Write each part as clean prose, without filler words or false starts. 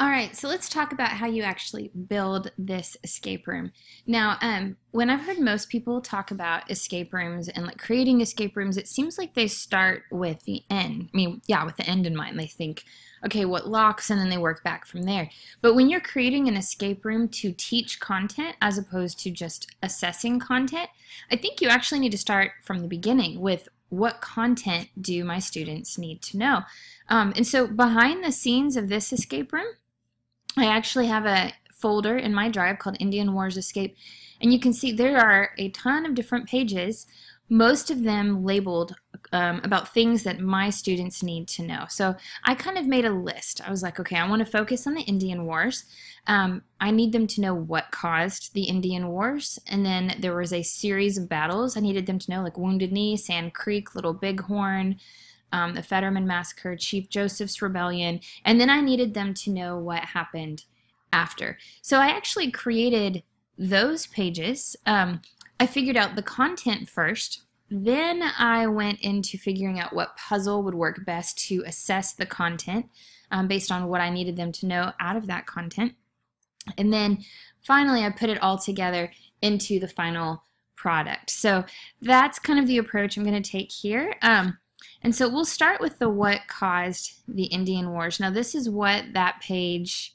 All right, so let's talk about how you actually build this escape room. Now, when I've heard most people talk about escape rooms and like creating escape rooms, it seems like they start with the end. I mean, yeah, with the end in mind. They think, okay, what locks, and then they work back from there. But when you're creating an escape room to teach content as opposed to just assessing content, I think you actually need to start from the beginning with what content do my students need to know. And so behind the scenes of this escape room, I actually have a folder in my drive called Indian Wars Escape, and you can see there are a ton of different pages, most of them labeled about things that my students need to know. So I kind of made a list. I was like, okay, I want to focus on the Indian Wars. I need them to know what caused the Indian Wars, and then there was a series of battles I needed them to know, like Wounded Knee, Sand Creek, Little Bighorn, the Fetterman Massacre, Chief Joseph's Rebellion, and then I needed them to know what happened after. So I actually created those pages. I figured out the content first, then I went into figuring out what puzzle would work best to assess the content based on what I needed them to know out of that content. And then finally I put it all together into the final product. So that's kind of the approach I'm going to take here. And so we'll start with the what caused the Indian Wars. Now this is what that page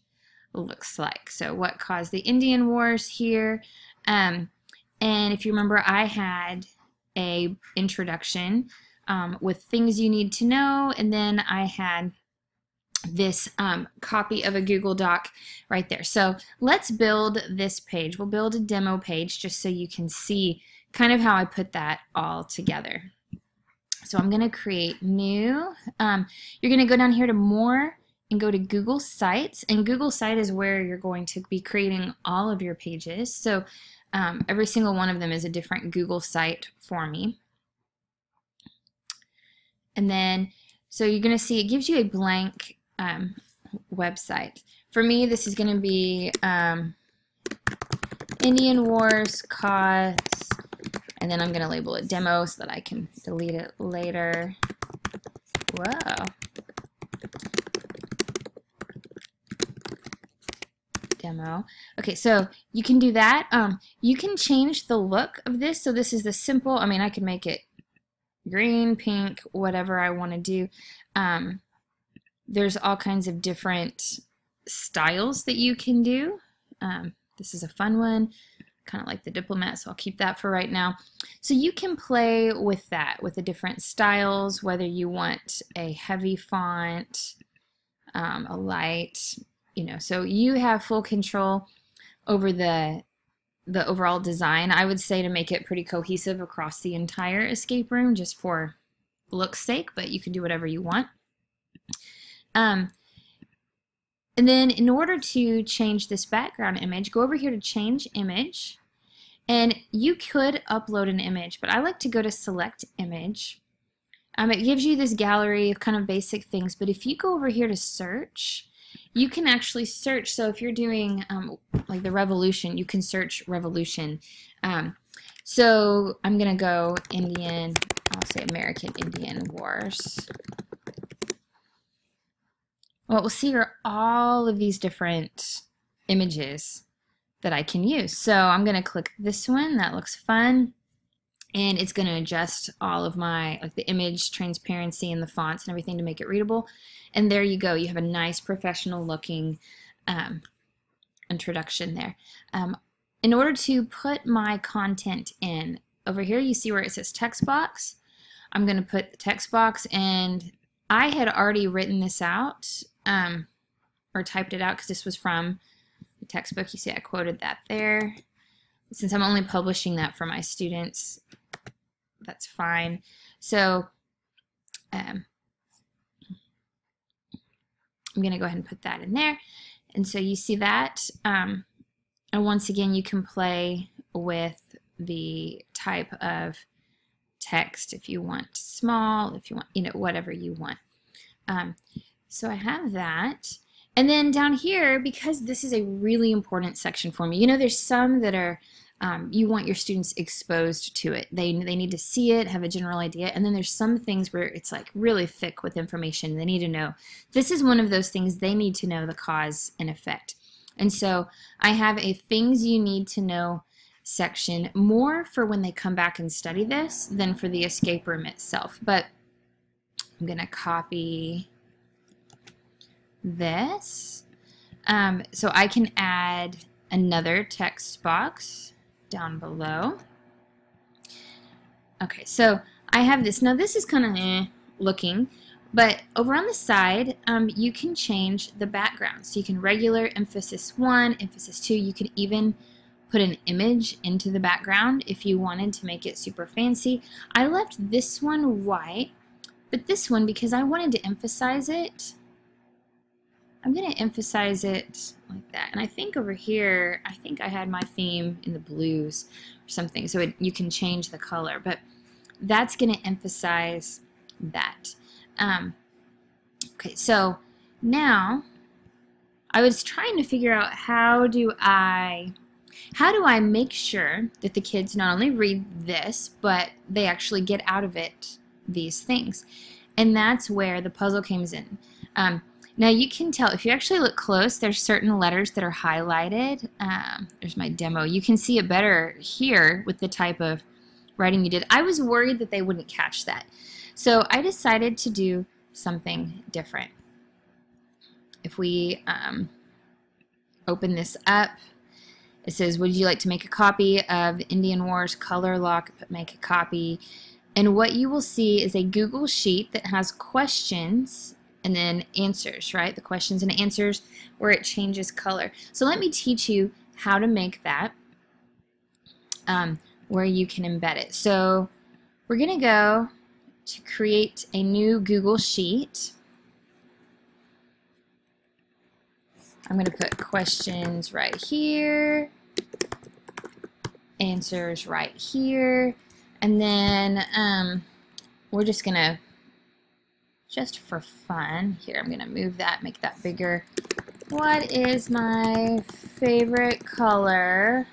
looks like. So what caused the Indian Wars here. And if you remember, I had a introduction with things you need to know, and then I had this copy of a Google Doc right there. So let's build this page. We'll build a demo page just so you can see kind of how I put that all together. So I'm going to create new. You're going to go down here to more and go to Google Sites, and Google Site is where you're going to be creating all of your pages. So every single one of them is a different Google site for me. And then, so you're going to see it gives you a blank website. For me, this is going to be Indian Wars cause, and then I'm going to label it demo so that I can delete it later. Whoa. Demo. Okay, so you can do that. You can change the look of this. So this is the simple, I mean, I can make it green, pink, whatever I want to do. There's all kinds of different styles that you can do. This is a fun one, kind of like the Diplomat, so I'll keep that for right now. So you can play with that, with the different styles, whether you want a heavy font, a light, you know, so you have full control over the overall design. I would say to make it pretty cohesive across the entire escape room just for look's sake, but you can do whatever you want. And then in order to change this background image, go over here to change image, and you could upload an image, but I like to go to select image. It gives you this gallery of kind of basic things, but if you go over here to search, you can actually search. So if you're doing like the Revolution, you can search Revolution. So I'm gonna go Indian, I'll say American Indian Wars. What we'll see are all of these different images that I can use. So I'm going to click this one. That looks fun. And it's going to adjust all of my, like the image transparency and the fonts and everything to make it readable. And there you go. You have a nice professional looking introduction there. In order to put my content in, over here you see where it says text box. I'm going to put the text box, and I had already written this out or typed it out because this was from the textbook. You see I quoted that there. Since I'm only publishing that for my students, that's fine. So I'm going to go ahead and put that in there. And so you see that. And once again, you can play with the type of text if you want small, if you want, you know, whatever you want. So I have that. And then down here, because this is a really important section for me, you know, there's some that are you want your students exposed to it. They need to see it, have a general idea, and then there's some things where it's like really thick with information. They need to know. This is one of those things they need to know the cause and effect. And so I have a things you need to know section more for when they come back and study this than for the escape room itself. But I'm going to copy this. So I can add another text box down below. Okay, so I have this. Now this is kind of looking, but over on the side, you can change the background. So you can regular, emphasis 1, emphasis 2. You could even put an image into the background if you wanted to make it super fancy. I left this one white, but this one, because I wanted to emphasize it, I'm going to emphasize it like that. And I think over here, I think I had my theme in the blues or something, so you can change the color. But that's going to emphasize that. Okay, so now I was trying to figure out how do I make sure that the kids not only read this, but they actually get out of it these things. And that's where the puzzle comes in. Now you can tell, if you actually look close, there's certain letters that are highlighted. There's my demo. You can see it better here with the type of writing you did. I was worried that they wouldn't catch that. So I decided to do something different. If we open this up, it says, would you like to make a copy of the Indian Wars color lock? Make a copy. And what you will see is a Google Sheet that has questions and then answers, right? The questions and answers where it changes color. So let me teach you how to make that where you can embed it. So we're going to go to create a new Google Sheet. I'm going to put questions right here, answers right here, and then we're just going to, just for fun, here I'm going to move that, make that bigger. What is my favorite color?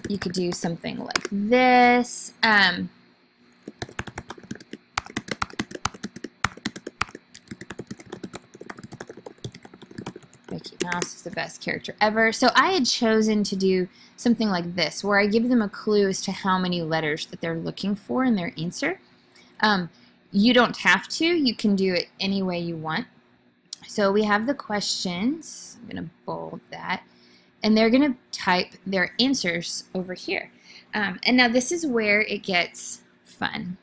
You could do something like this. Mickey Mouse is the best character ever. So I had chosen to do something like this, where I give them a clue as to how many letters that they're looking for in their answer. You don't have to. You can do it any way you want. So we have the questions. I'm going to bold that. And they're going to type their answers over here. And now this is where it gets fun.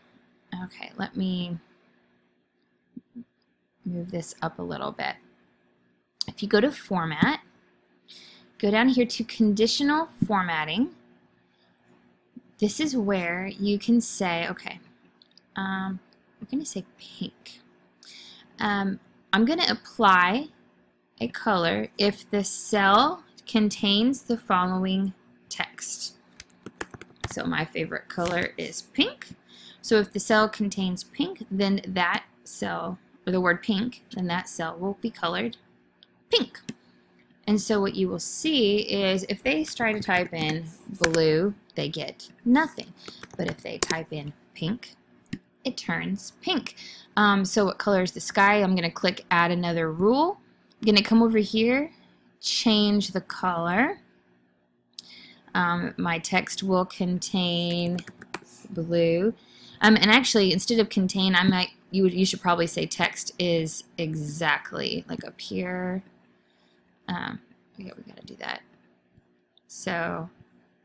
Okay, let me move this up a little bit. If you go to Format, go down here to Conditional Formatting. This is where you can say, okay, we're going to say pink. I'm going to apply a color if the cell contains the following text. So my favorite color is pink. So if the cell contains pink, then that cell, or the word pink, then that cell will be colored pink. And so what you will see is if they try to type in blue, they get nothing. But if they type in pink, it turns pink. So what color is the sky? I'm going to click Add Another Rule. I'm going to come over here, change the color. My text will contain blue. And actually, instead of contain, you should probably say text is exactly, like up here. Yeah, we gotta do that. So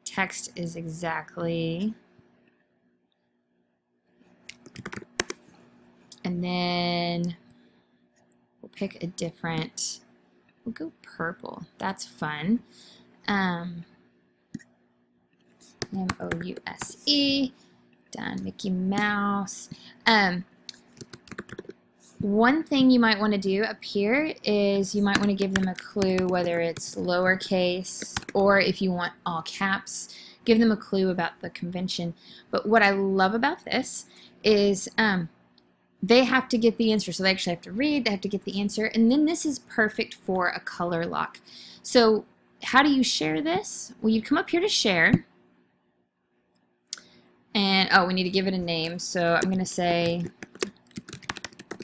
text is exactly, and then we'll pick a different, we'll go purple. That's fun. M-O-U-S-E, done, Mickey Mouse. One thing you might want to do up here is you might want to give them a clue, whether it's lowercase or if you want all caps, give them a clue about the convention. But what I love about this is they have to get the answer. So they actually have to read, they have to get the answer, and then this is perfect for a color lock. So how do you share this? Well, you come up here to share, and oh, we need to give it a name. So I'm going to say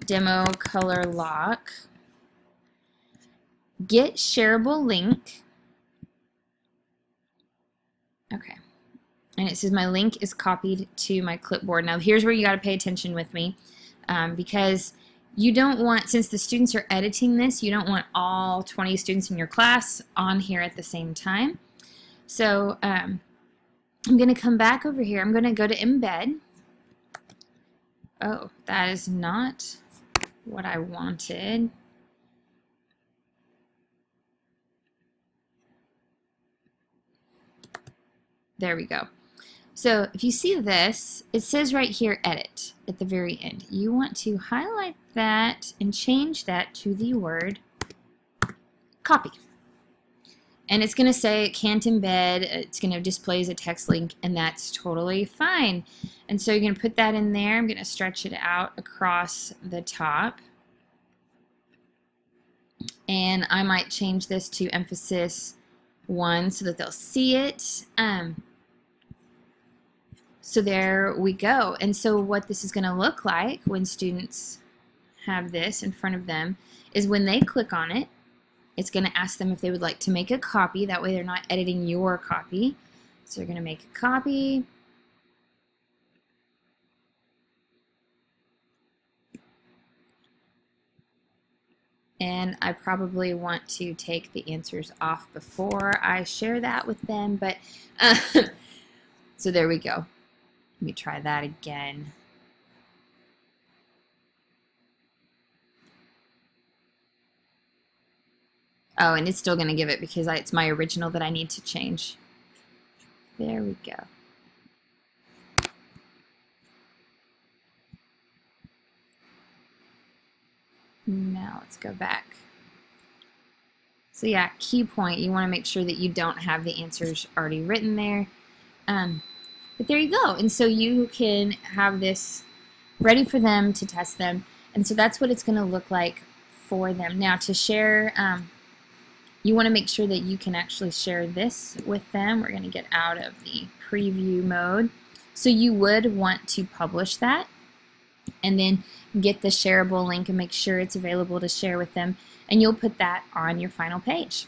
demo color lock, get shareable link. Okay. And it says my link is copied to my clipboard. Now here's where you got to pay attention with me, because you don't want, since the students are editing this, you don't want all 20 students in your class on here at the same time. So I'm going to come back over here. I'm going to go to embed. Oh, that is not what I wanted. There we go. So if you see this, it says right here, edit, at the very end. You want to highlight that and change that to the word copy. And it's going to say it can't embed, it's going to display as a text link, and that's totally fine. And so you're going to put that in there. I'm going to stretch it out across the top. And I might change this to emphasis 1 so that they'll see it. So there we go. And so what this is going to look like when students have this in front of them is when they click on it, it's going to ask them if they would like to make a copy. That way they're not editing your copy. So they're going to make a copy. And I probably want to take the answers off before I share that with them. But so there we go. Let me try that again. Oh, and it's still going to give it because it's my original that I need to change. There we go. Now let's go back. So yeah, key point, you want to make sure that you don't have the answers already written there. But there you go. And so you can have this ready for them to test them. And so that's what it's going to look like for them. Now to share, you want to make sure that you can actually share this with them. We're going to get out of the preview mode. So you would want to publish that and then get the shareable link and make sure it's available to share with them. And you'll put that on your final page.